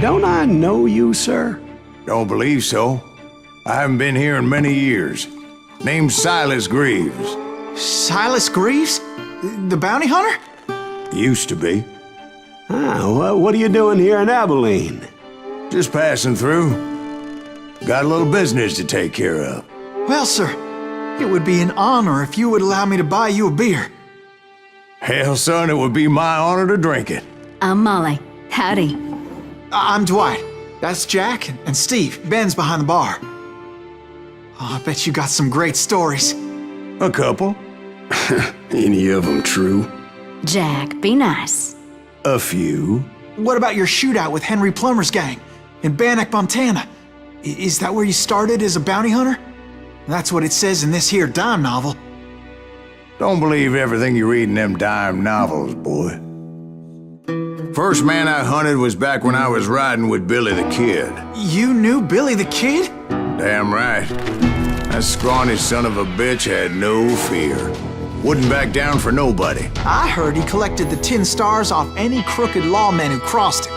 Don't I know you, sir? Don't believe so. I haven't been here in many years. Name's Silas Greaves. Silas Greaves? The bounty hunter? Used to be. What are you doing here in Abilene? Just passing through. Got a little business to take care of. Well, sir, it would be an honor if you would allow me to buy you a beer. Hell, son, it would be my honor to drink it. I'm Molly. Howdy. I'm Dwight. That's Jack and Steve. Ben's behind the bar. Oh, I bet you got some great stories. A couple. Any of them true? Jack, be nice. A few. What about your shootout with Henry Plummer's gang in Bannock, Montana? Is that where you started as a bounty hunter? That's what it says in this here dime novel. Don't believe everything you read in them dime novels, boy. First man I hunted was back when I was riding with Billy the Kid. You knew Billy the Kid? Damn right. That scrawny son of a bitch had no fear. Wouldn't back down for nobody. I heard he collected the 10 stars off any crooked lawman who crossed him.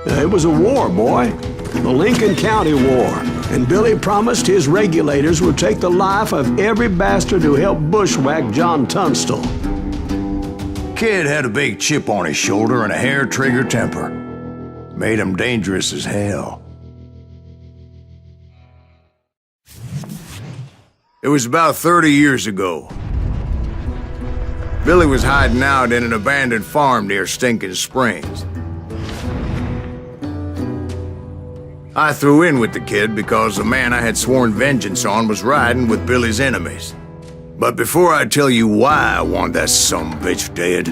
It was a war, boy. The Lincoln County War. And Billy promised his regulators would take the life of every bastard who helped bushwhack John Tunstall. Kid had a big chip on his shoulder and a hair-trigger temper. Made him dangerous as hell. It was about 30 years ago. Billy was hiding out in an abandoned farm near Stinking Springs. I threw in with the kid because the man I had sworn vengeance on was riding with Billy's enemies. But before I tell you why I want that sumbitch dead,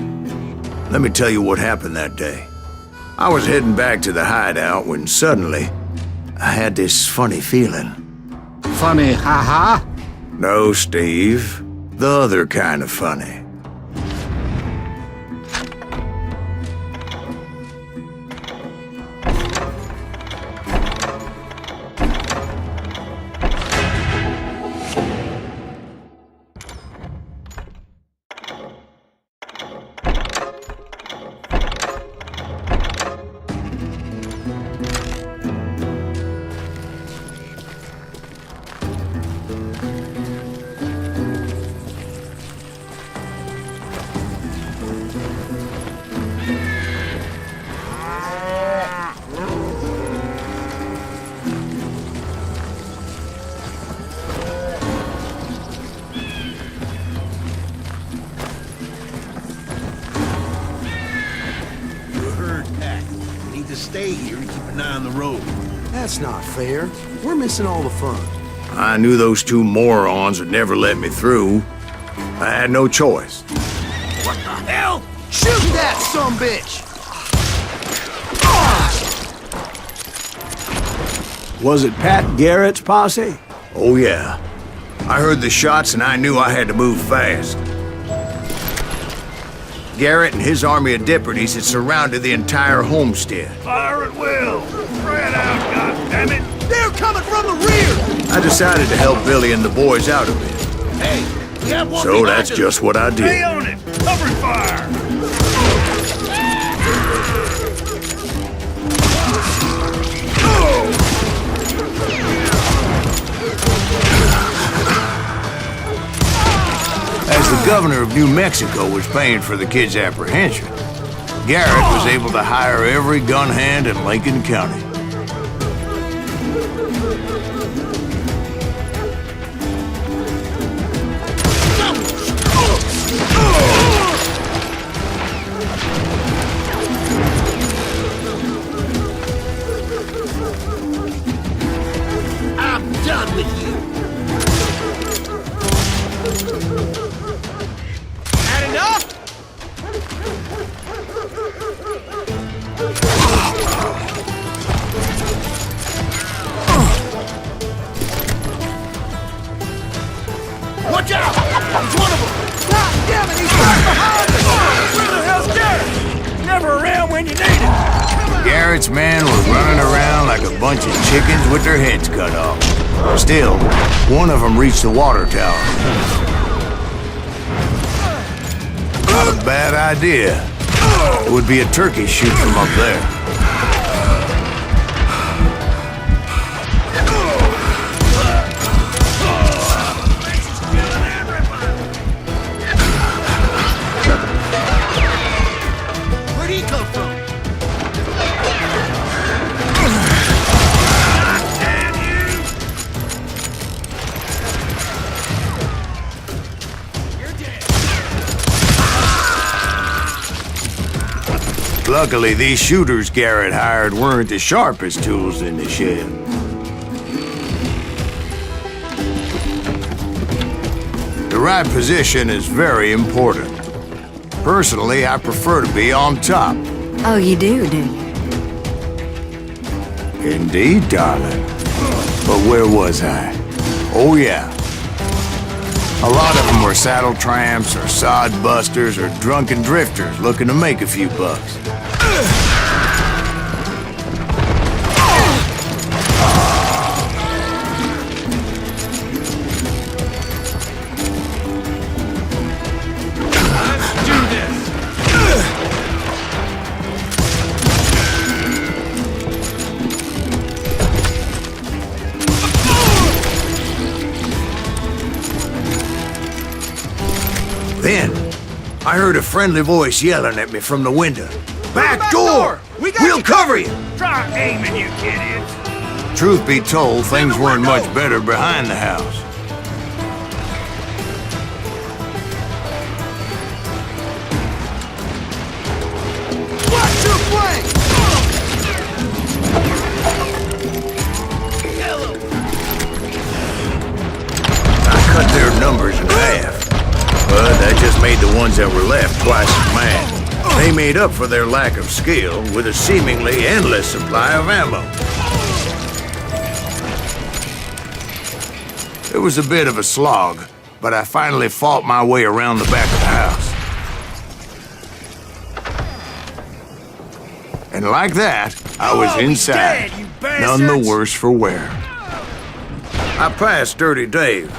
let me tell you what happened that day. I was heading back to the hideout when suddenly I had this funny feeling. Funny, haha? No, Steve. The other kind of funny. Stay here and keep an eye on the road. That's not fair. We're missing all the fun. I knew those two morons would never let me through. I had no choice. What the hell? Shoot that sumbitch! Was it Pat Garrett's posse? Oh yeah. I heard the shots and I knew I had to move fast. Garrett and his army of deputies had surrounded the entire homestead. Fire at will! Spread out, goddammit! They're coming from the rear! I decided to help Billy and the boys out of it. Hey, we have one So that's just what I did. Stay on it! Cover fire! As the governor of New Mexico was paying for the kid's apprehension, Garrett was able to hire every gun hand in Lincoln County. I'm done with you! Had enough? Watch out! He's one of them! God damn it, he's right behind us! Where the hell's Garrett? Never around when you need him! Garrett's men were running around like a bunch of chickens with their heads cut off. Still, one of them reached the water tower. Not a bad idea. It would be a turkey shoot from up there. Luckily, these shooters Garrett hired weren't the sharpest tools in the shed. The right position is very important. Personally, I prefer to be on top. Oh, you do, do you? Indeed, darling. But where was I? Oh, yeah. A lot of them were saddle tramps or sod busters or drunken drifters looking to make a few bucks. Then, I heard a friendly voice yelling at me from the window. Back door! We'll cover you! Try aiming, you idiots! Truth be told, things weren't much better behind the house. Watch your flank! I cut their numbers in half. But that just made the ones that were left twice as mad. They made up for their lack of skill with a seemingly endless supply of ammo. It was a bit of a slog, but I finally fought my way around the back of the house. And like that, I was inside, dead, you none the bastards! worse for wear. I passed Dirty Dave.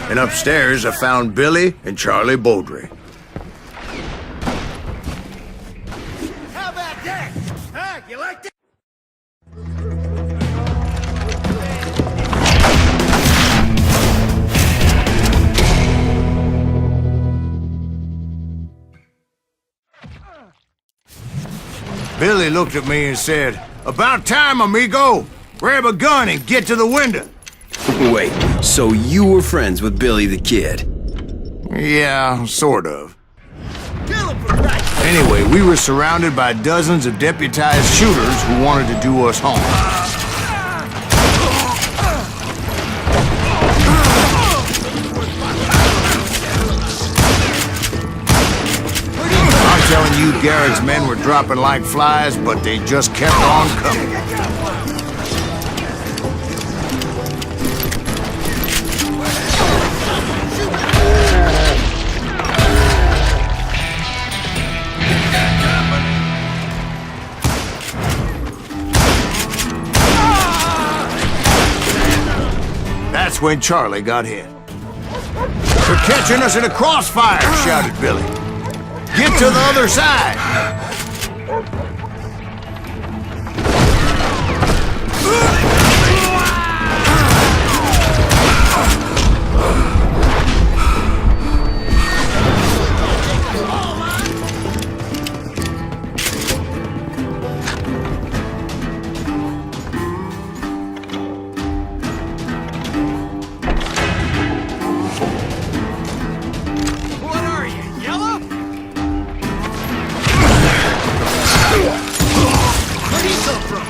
And upstairs, I found Billy and Charlie Beaudry. How about that? Huh? You like that? Billy looked at me and said, "About time, amigo! Grab a gun and get to the window!" Wait, so you were friends with Billy the Kid? Yeah, sort of. Kill him for Christ's sake! Anyway, we were surrounded by dozens of deputized shooters who wanted to do us harm. I'm telling you, Garrett's men were dropping like flies, but they just kept on coming. That's when Charlie got hit. "They're catching us in a crossfire!" shouted Billy. "Get to the other side!" What are you, yellow? Where'd he come from?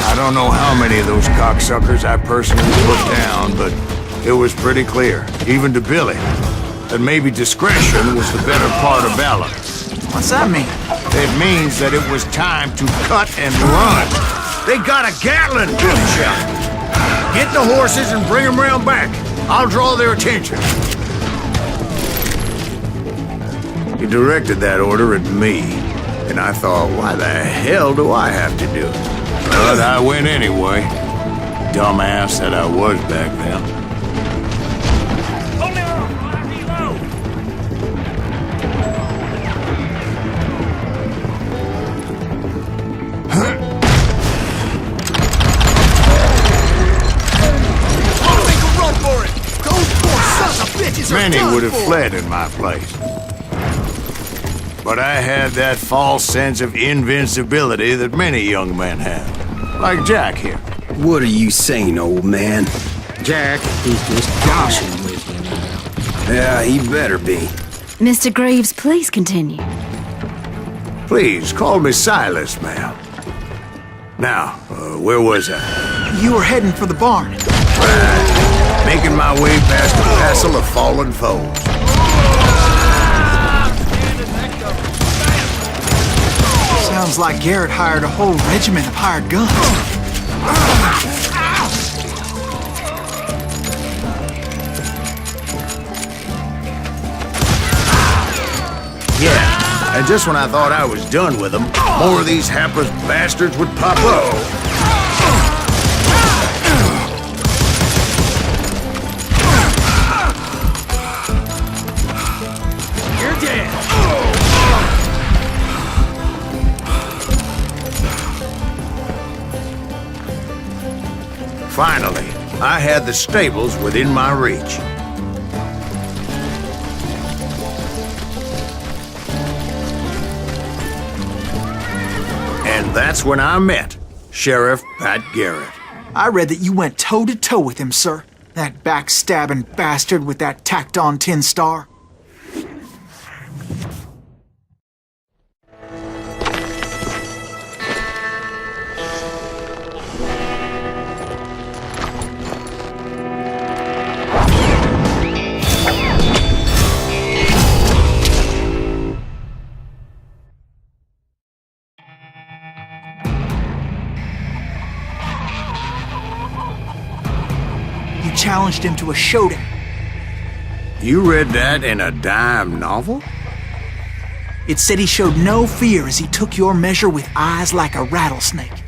I don't know how many of those cocksuckers I personally put down, but it was pretty clear, even to Billy, that maybe discretion was the better part of valor. What's that mean? It means that it was time to cut and run. They got a Gatling, Billy shouted. Get the horses and bring them round back. I'll draw their attention. He directed that order at me, and I thought, why the hell do I have to do it? But I went anyway. Dumbass that I was back then. Hold me on, while I reload. I'll make a run for it! Those poor sons of bitches are Many done would have for. fled in my place. But I had that false sense of invincibility that many young men have. Like Jack here. What are you saying, old man? Jack, he's just joshing with you now. Yeah, he better be. Mr. Graves, please continue. Please, call me Silas, ma'am. Now, where was I? You were heading for the barn. Making my way past the castle of fallen foes. Sounds like Garrett hired a whole regiment of hired guns. Yeah, and just when I thought I was done with them, more of these hapless bastards would pop up. You're dead. Finally, I had the stables within my reach. And that's when I met Sheriff Pat Garrett. I read that you went toe-to-toe with him, sir. That backstabbing bastard with that tacked-on tin star. You challenged him to a showdown. You read that in a dime novel? It said he showed no fear as he took your measure with eyes like a rattlesnake.